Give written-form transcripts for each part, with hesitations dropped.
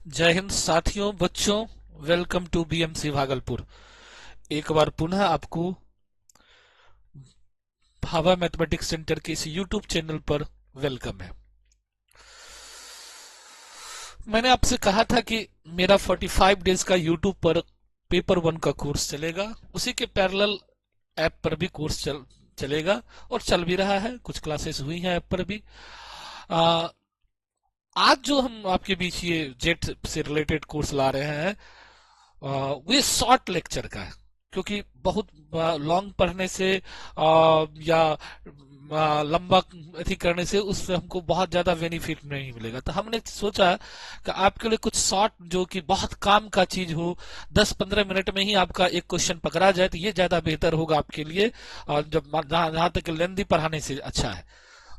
जय हिंद साथियों, बच्चों। Welcome to BMC Bhagalpur. एक बार पुनः आपको भाभा मैथमेटिक्स सेंटर के इस यूट्यूब चैनल पर वेलकम है। मैंने आपसे कहा था कि मेरा 45 डेज का यूट्यूब पर पेपर वन का कोर्स चलेगा, उसी के पैरेलल ऐप पर भी कोर्स चलेगा और चल भी रहा है। कुछ क्लासेस हुई हैं ऐप पर भी। आ, आज जो हम आपके बीच ये जेट से रिलेटेड कोर्स ला रहे हैं, वो शॉर्ट लेक्चर का है। क्योंकि बहुत लॉन्ग पढ़ने से या लंबा अथी करने से उससे हमको बहुत ज्यादा बेनिफिट नहीं मिलेगा। तो हमने सोचा कि आपके लिए कुछ शॉर्ट जो कि बहुत काम का चीज हो, 10-15 मिनट में ही आपका एक क्वेश्चन पकड़ा जाए, तो ये ज्यादा बेहतर होगा आपके लिए। और जब जहां तक लेंदी पढ़ाने से अच्छा है,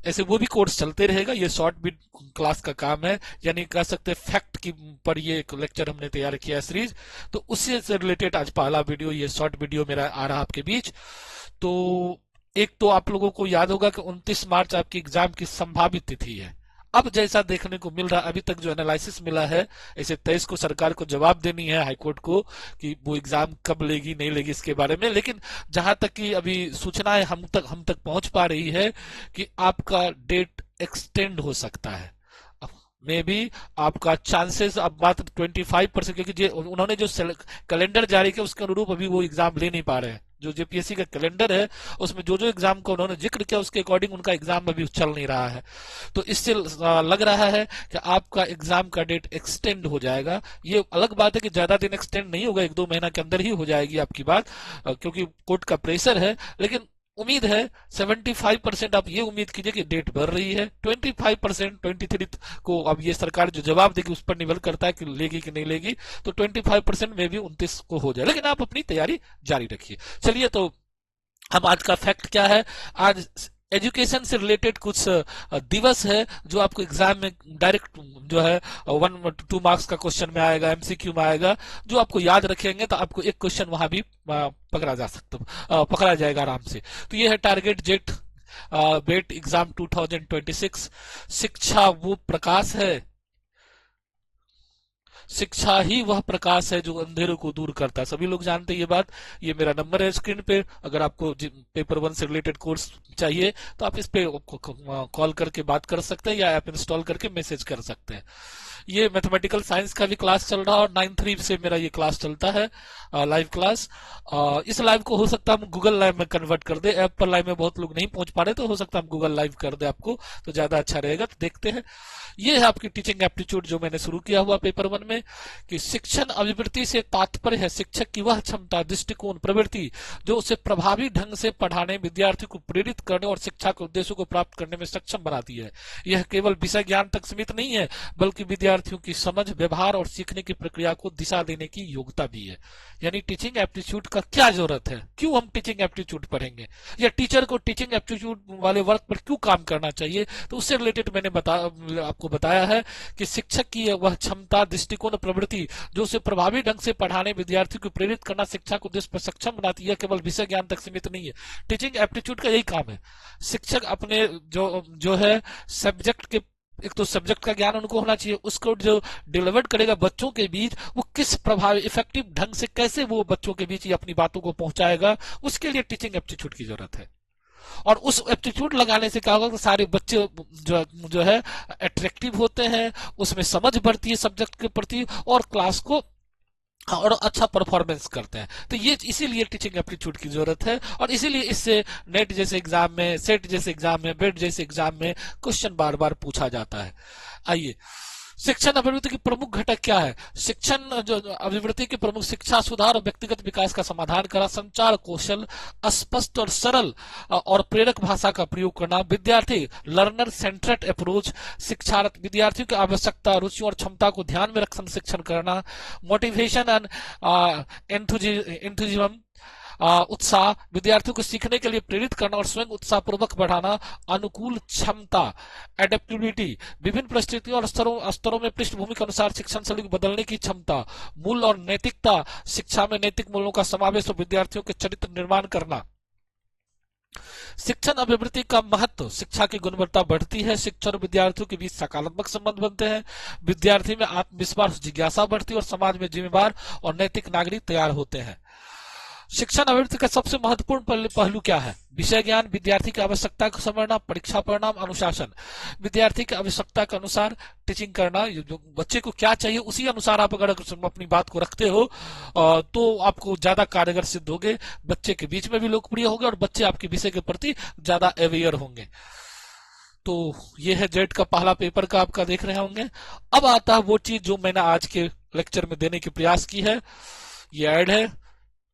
ऐसे वो भी कोर्स चलते रहेगा। ये शॉर्ट भी क्लास का काम है, यानी कह सकते हैं फैक्ट की पर ये एक लेक्चर हमने तैयार किया है सीरीज। तो उससे से रिलेटेड आज पहला वीडियो, ये शॉर्ट वीडियो मेरा आ रहा आपके बीच। तो एक तो आप लोगों को याद होगा कि 29 मार्च आपकी एग्जाम की संभावित तिथि है। अब जैसा देखने को मिल रहा, अभी तक जो एनालिसिस मिला है, ऐसे 23 को सरकार को जवाब देनी है हाईकोर्ट को कि वो एग्जाम कब लेगी नहीं लेगी इसके बारे में। लेकिन जहां तक कि अभी सूचनाएं हम तक पहुंच पा रही है कि आपका डेट एक्सटेंड हो सकता है। में भी आपका चांसेस अब मात्र 25%, क्योंकि उन्होंने जो कैलेंडर जारी किया उसके अनुरूप अभी वो एग्जाम ले नहीं पा रहे हैं। जो जेपीएससी का कैलेंडर है उसमें जो जो एग्जाम का उन्होंने जिक्र किया उसके अकॉर्डिंग उनका एग्जाम अभी चल नहीं रहा है। तो इससे लग रहा है कि आपका एग्जाम का डेट एक्सटेंड हो जाएगा। ये अलग बात है कि ज्यादा दिन एक्सटेंड नहीं होगा, 1-2 महीना के अंदर ही हो जाएगी आपकी बात, क्योंकि कोर्ट का प्रेशर है। लेकिन उम्मीद है 75% आप ये उम्मीद कीजिए कि डेट बढ़ रही है। 25%, 23 को अब ये सरकार जो जवाब देगी उस पर निर्भर करता है कि लेगी कि नहीं लेगी। तो 25% में भी 29 को हो जाए, लेकिन आप अपनी तैयारी जारी रखिए। चलिए, तो हम आज का फैक्ट क्या है। आज एजुकेशन से रिलेटेड कुछ दिवस है जो आपको एग्जाम में डायरेक्ट जो है 1-2 मार्क्स का क्वेश्चन में आएगा, एमसीक्यू में आएगा। जो आपको याद रखेंगे तो आपको एक क्वेश्चन वहां भी पकड़ा जाएगा आराम से। तो ये है टारगेट जेट बेट एग्जाम 2026। शिक्षा वो प्रकाश है, शिक्षा ही वह प्रकाश है जो अंधेरों को दूर करता है। सभी लोग जानते हैं ये बात। ये मेरा नंबर है स्क्रीन पे। अगर आपको पेपर वन से रिलेटेड कोर्स चाहिए तो आप इस पे कॉल करके बात कर सकते हैं या ऐप इंस्टॉल करके मैसेज कर सकते हैं। ये मैथमेटिकल साइंस का भी क्लास चल रहा है और 9-3 से मेरा ये क्लास चलता है, लाइव क्लास। इस लाइव को हो सकता है हम गूगल लाइव में कन्वर्ट कर दे। ऐप पर लाइव में बहुत लोग नहीं पहुंच पा रहे, तो हो सकता है हम गूगल लाइव कर दे आपको, तो ज्यादा अच्छा रहेगा। तो देखते हैं। ये है आपकी टीचिंग एप्टीट्यूड जो मैंने शुरू किया हुआ पेपर वन में, कि शिक्षण अभिवृत्ति से तात्पर्य है शिक्षक की वह क्षमता, दृष्टिकोण, प्रवृत्ति जो उसे प्रभावी ढंग से पढ़ाने, विद्यार्थी को प्रेरित करने और शिक्षा के उद्देश्यों को प्राप्त करने में सक्षम बनाती है। यह केवल विषय ज्ञान तक सीमित नहीं है, बल्कि विद्यार्थियों की समझ, व्यवहार और सीखने की प्रक्रिया को दिशा देने की योग्यता भी है। यानी टीचिंग एप्टीट्यूड का क्या जरूरत है, क्यों हम टीचिंग एप्टीट्यूड पढ़ेंगे, या टीचर को टीचिंग एप्टीट्यूड वाले वर्क पर क्यों काम करना चाहिए। तो उससे रिलेटेड मैंने आपको बताया है कि शिक्षक की वह क्षमता, दृष्टिकोण, प्रवृत्ति जो उसे प्रभावी ढंग से पढ़ाने, विद्यार्थियों को प्रेरित करना, शिक्षा को उद्देश्य पर सक्षम बनाती है, केवल विषय ज्ञान तक सीमित नहीं है। टीचिंग एप्टीट्यूड का यही काम है। शिक्षक अपने जो है सब्जेक्ट के, एक तो सब्जेक्ट का ज्ञान उनको होना चाहिए, उसको जो डिलीवर्ड करेगा बच्चों के बीच, वो किस प्रभावी इफेक्टिव ढंग से कैसे वो बच्चों के बीच अपनी बातों को पहुंचाएगा, उसके लिए टीचिंग एप्टीट्यूड की जरूरत है। और उस एप्टीट्यूड लगाने से क्या होगा कि सारे बच्चे जो है अट्रैक्टिव होते हैं, उसमें समझ बढ़ती है सब्जेक्ट के प्रति, और क्लास को और अच्छा परफॉर्मेंस करते हैं। तो ये इसीलिए टीचिंग एप्टीट्यूड की जरूरत है, और इसीलिए इससे नेट जैसे एग्जाम में, सेट जैसे एग्जाम में, बेट जैसे एग्जाम में क्वेश्चन बार बार पूछा जाता है। आइए, शिक्षण अभिवृद्धि की प्रमुख घटक क्या है। शिक्षण जो अभिवृद्धि के प्रमुख शिक्षा सुधार और व्यक्तिगत विकास का समाधान करा, संचार कौशल, स्पष्ट और सरल और प्रेरक भाषा का प्रयोग करना, विद्यार्थी लर्नर सेंट्रेड अप्रोच, शिक्षारत विद्यार्थियों की आवश्यकता, रुचि और क्षमता को ध्यान में रखकर शिक्षण करना, मोटिवेशन एंड एंथुजिज्म, उत्साह विद्यार्थियों को सीखने के लिए प्रेरित करना और स्वयं उत्साहपूर्वक बढ़ाना, अनुकूल क्षमता, एडेप्टिबिलिटी विभिन्न परिस्थितियों और स्तरों में पृष्ठभूमि के अनुसार शिक्षण शैली को बदलने की क्षमता, मूल और नैतिकता शिक्षा में नैतिक मूल्यों का समावेश और विद्यार्थियों के चरित्र निर्माण करना, शिक्षण अभिवृद्धि का महत्व, शिक्षा की गुणवत्ता बढ़ती है, शिक्षण और विद्यार्थियों के बीच सकारात्मक संबंध बनते हैं, विद्यार्थी में आत्मविश्वास, जिज्ञासा बढ़ती है और समाज में जिम्मेदार और नैतिक नागरिक तैयार होते हैं। शिक्षण अभिवृद्धि का सबसे महत्वपूर्ण पहलू क्या है? विषय ज्ञान, विद्यार्थी की आवश्यकता को समझना, परीक्षा परिणाम, अनुशासन। विद्यार्थी की आवश्यकता के अनुसार टीचिंग करना, जो बच्चे को क्या चाहिए उसी अनुसार आप अगर अपनी बात को रखते हो तो आपको ज्यादा कारगर सिद्ध होगे, बच्चे के बीच में भी लोकप्रिय होगे और बच्चे आपके विषय के प्रति ज्यादा अवेयर होंगे। तो ये है जेट का पहला पेपर का आपका देख रहे होंगे। अब आता है वो चीज जो मैंने आज के लेक्चर में देने की प्रयास की है, ये ऐड है।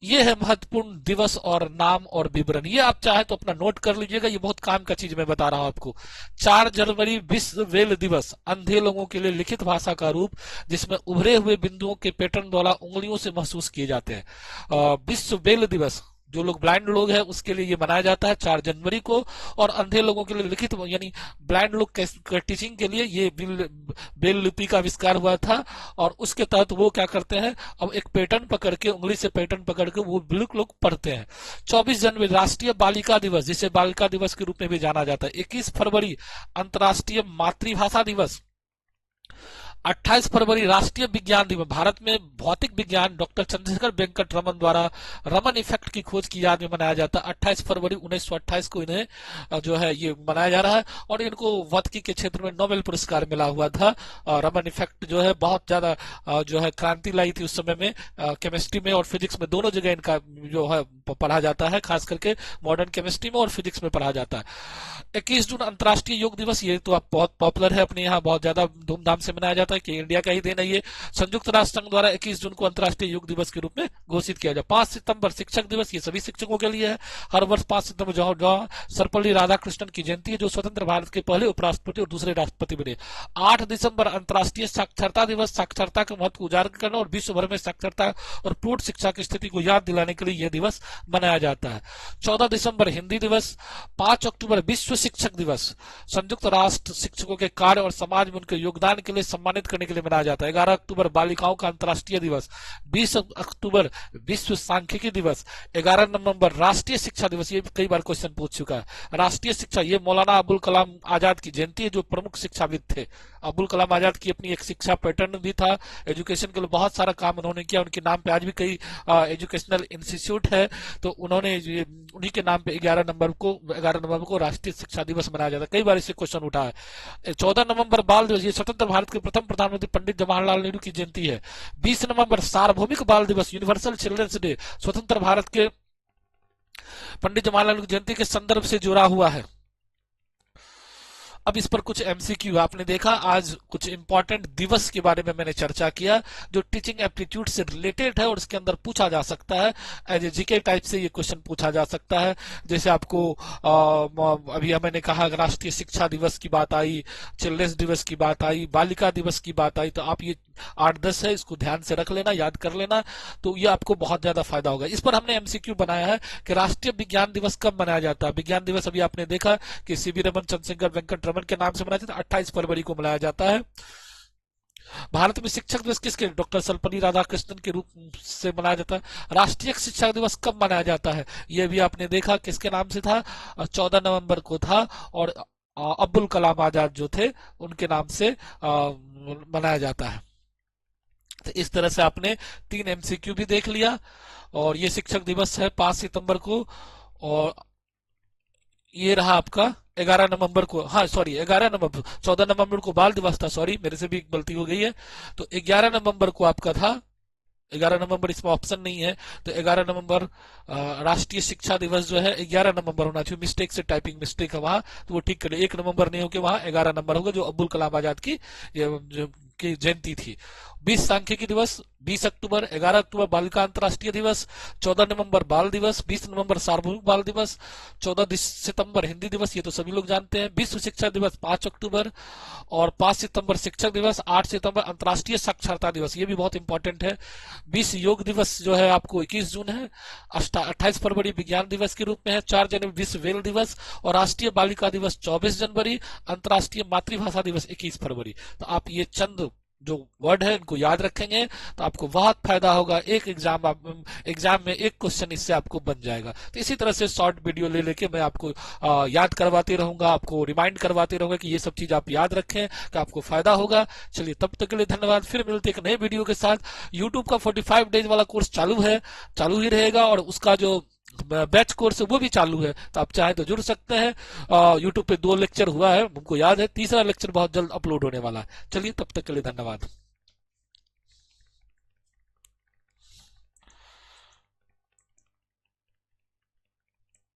ये है महत्वपूर्ण दिवस और नाम और विवरण। ये आप चाहे तो अपना नोट कर लीजिएगा, ये बहुत काम का चीज मैं बता रहा हूं आपको। 4 जनवरी विश्व ब्रेल दिवस, अंधे लोगों के लिए लिखित भाषा का रूप जिसमें उभरे हुए बिंदुओं के पैटर्न द्वारा उंगलियों से महसूस किए जाते हैं। विश्व ब्रेल दिवस, जो लोग ब्लाइंड लोग हैं उसके लिए ये मनाया जाता है 4 जनवरी को, और अंधे लोगों के लिए लिखित यानी ब्लाइंड लोग टीचिंग के लिए ये ब्रेल लिपि का आविष्कार हुआ था। और उसके तहत वो क्या करते हैं, अब एक पैटर्न पकड़ के, उंगली से पैटर्न पकड़ के वो लोग पढ़ते हैं। 24 जनवरी राष्ट्रीय बालिका दिवस, जिसे बालिका दिवस के रूप में भी जाना जाता है। 21 फरवरी अंतर्राष्ट्रीय मातृभाषा दिवस। 28 फरवरी राष्ट्रीय विज्ञान दिवस, भारत में भौतिक विज्ञान डॉक्टर चंद्रशेखर वेंकट रमन द्वारा रमन इफेक्ट की खोज की याद में मनाया जाता है। 28 फरवरी 1928 को इन्हें जो है ये मनाया जा रहा है, और इनको भौतिकी के क्षेत्र में नोबेल पुरस्कार मिला हुआ था। रमन इफेक्ट जो है बहुत ज्यादा जो है क्रांति लाई थी उस समय में, केमिस्ट्री में और फिजिक्स में दोनों जगह इनका जो है पढ़ा जाता है, खास करके मॉडर्न केमिस्ट्री में और फिजिक्स में पढ़ा जाता है। 21 जून अंतर्राष्ट्रीय योग दिवस, ये तो आप बहुत पॉपुलर है, अपने यहाँ बहुत ज्यादा धूमधाम से मनाया जाता है कि इंडिया का ही दिन है ये। संयुक्त राष्ट्र संघ द्वारा 21 जून को अंतर्राष्ट्रीय योग दिवस के रूप में घोषित किया जाए। 5 सितंबर शिक्षक दिवस, ये सभी शिक्षकों के लिए है। हर वर्ष 5 सितंबर जवाहर सर्वपल्ली राधाकृष्णन की जयंती है, जो स्वतंत्र भारत के पहले उपराष्ट्रपति और दूसरे राष्ट्रपति बने। 8 दिसंबर अंतर्राष्ट्रीय साक्षरता दिवस, साक्षरता के महत्व को उजागर करना और विश्व भर में साक्षरता और पूर्ण शिक्षा की स्थिति को याद दिलाने के लिए यह दिवस मनाया जाता है। 14 दिसंबर हिंदी दिवस। 5 अक्टूबर विश्व शिक्षक दिवस, संयुक्त राष्ट्र शिक्षकों के कार्य और समाज में उनके योगदान के लिए सम्मानित करने के लिए मनाया जाता है। 11 अक्टूबर बालिकाओं का अंतर्राष्ट्रीय दिवस। 20 अक्टूबर विश्व सांख्यिकी दिवस। 11 नवंबर राष्ट्रीय शिक्षा दिवस, ये कई बार क्वेश्चन पूछ चुका है। राष्ट्रीय शिक्षा, ये मौलाना अबुल कलाम आजाद की जयंती है, जो प्रमुख शिक्षाविद थे। अबुल कलाम आजाद की अपनी एक शिक्षा पैटर्न भी था, एजुकेशन के लिए बहुत सारा काम उन्होंने किया। उनके नाम पे आज भी कई एजुकेशनल इंस्टीट्यूट है, तो उन्होंने उन्हीं के नाम पे 11 नवंबर को राष्ट्रीय शिक्षा दिवस मनाया जाता है। कई बार इससे क्वेश्चन उठा है। 14 नवंबर बाल दिवस, ये स्वतंत्र भारत के प्रथम प्रधानमंत्री पंडित जवाहरलाल नेहरू की जयंती है। 20 नवंबर सार्वभौमिक बाल दिवस, यूनिवर्सल चिल्ड्रंस डे, स्वतंत्र भारत के पंडित जवाहरलाल नेहरू की जयंती के संदर्भ से जुड़ा हुआ है। अब इस पर कुछ एमसीक्यू, आपने देखा आज कुछ इंपॉर्टेंट दिवस के बारे में मैंने चर्चा किया जो टीचिंग एप्टीट्यूड से रिलेटेड है और इसके अंदर पूछा जा सकता है। एज ए जीके टाइप से ये क्वेश्चन पूछा जा सकता है। जैसे आपको अभी मैंने कहा राष्ट्रीय शिक्षा दिवस की बात आई, चिल्ड्रंस दिवस की बात आई, बालिका दिवस की बात आई, तो आप ये 8-10 है, इसको ध्यान से रख लेना, याद कर लेना, तो ये आपको बहुत ज्यादा फायदा होगा। इस पर हमने एमसीक्यू बनाया है कि राष्ट्रीय विज्ञान दिवस कब मनाया जाता है। विज्ञान दिवस अभी आपने देखा कि सीवी रमन, चंद्रशेखर वेंकट रमन के नाम से मनाया जाता है, 28 फरवरी को मनाया जाता है। भारत में शिक्षक दिवस किसके, डॉक्टर सर्वपल्ली राधाकृष्णन के रूप से मनाया जाता है। राष्ट्रीय शिक्षक दिवस कब मनाया जाता है, यह भी आपने देखा किसके नाम से था, 14 नवंबर को था, और अब्दुल कलाम आजाद जो थे उनके नाम से मनाया जाता है। तो इस तरह से आपने 3 एमसीक्यू भी देख लिया, और ये शिक्षक दिवस है 5 सितंबर को, और ये रहा आपका 11 नवंबर को, हाँ सॉरी 11 नवंबर, 14 नवंबर को बाल दिवस था, सॉरी मेरे से भी गलती हो गई है। तो 11 नवंबर को आपका था, 11 नवंबर इसमें ऑप्शन नहीं है, तो 11 नवंबर राष्ट्रीय शिक्षा दिवस जो है 11 नवंबर होना चाहिए, मिस्टेक से टाइपिंग मिस्टेक है वहां, तो वो ठीक करे, 1 नवंबर नहीं होकर वहां 11 नंबर होगा, जो अब्दुल कलाम आजाद की जयंती थी। 20 सांख्यिकी दिवस, 20 अक्टूबर, 11 अक्टूबर बालिका अंतर्राष्ट्रीय दिवस, 14 नवंबर बाल दिवस, 20 नवंबर सार्वभौमिक बाल दिवस, 14 सितंबर हिंदी दिवस, ये तो सभी लोग जानते हैं। विश्व शिक्षा दिवस 5 अक्टूबर, और 5 सितंबर शिक्षक दिवस, 8 सितंबर अंतर्राष्ट्रीय साक्षरता दिवस, ये भी बहुत इंपॉर्टेंट है। 20 योग दिवस जो है आपको 21 जून है, 28 फरवरी विज्ञान दिवस के रूप में है, 4 जनवरी विश्व ब्रेल दिवस, और राष्ट्रीय बालिका दिवस 24 जनवरी, अंतर्राष्ट्रीय मातृभाषा दिवस 21 फरवरी। तो आप ये चंद जो वर्ड है इनको याद रखेंगे तो आपको बहुत फायदा होगा। एक एग्जाम में एक क्वेश्चन इससे आपको बन जाएगा। तो इसी तरह से शॉर्ट वीडियो ले लेके मैं आपको याद करवाते रहूंगा, आपको रिमाइंड करवाते रहूंगा कि ये सब चीज आप याद रखें कि आपको फायदा होगा। चलिए तब तक के लिए धन्यवाद, फिर मिलते एक नए वीडियो के साथ। यूट्यूब का 45 डेज वाला कोर्स चालू है, चालू ही रहेगा, और उसका जो बैच कोर्स है वो भी चालू है, तो आप चाहे तो जुड़ सकते हैं। यूट्यूब पे 2 लेक्चर हुआ है हमको याद है, तीसरा लेक्चर बहुत जल्द अपलोड होने वाला है। चलिए तब तक के लिए धन्यवाद।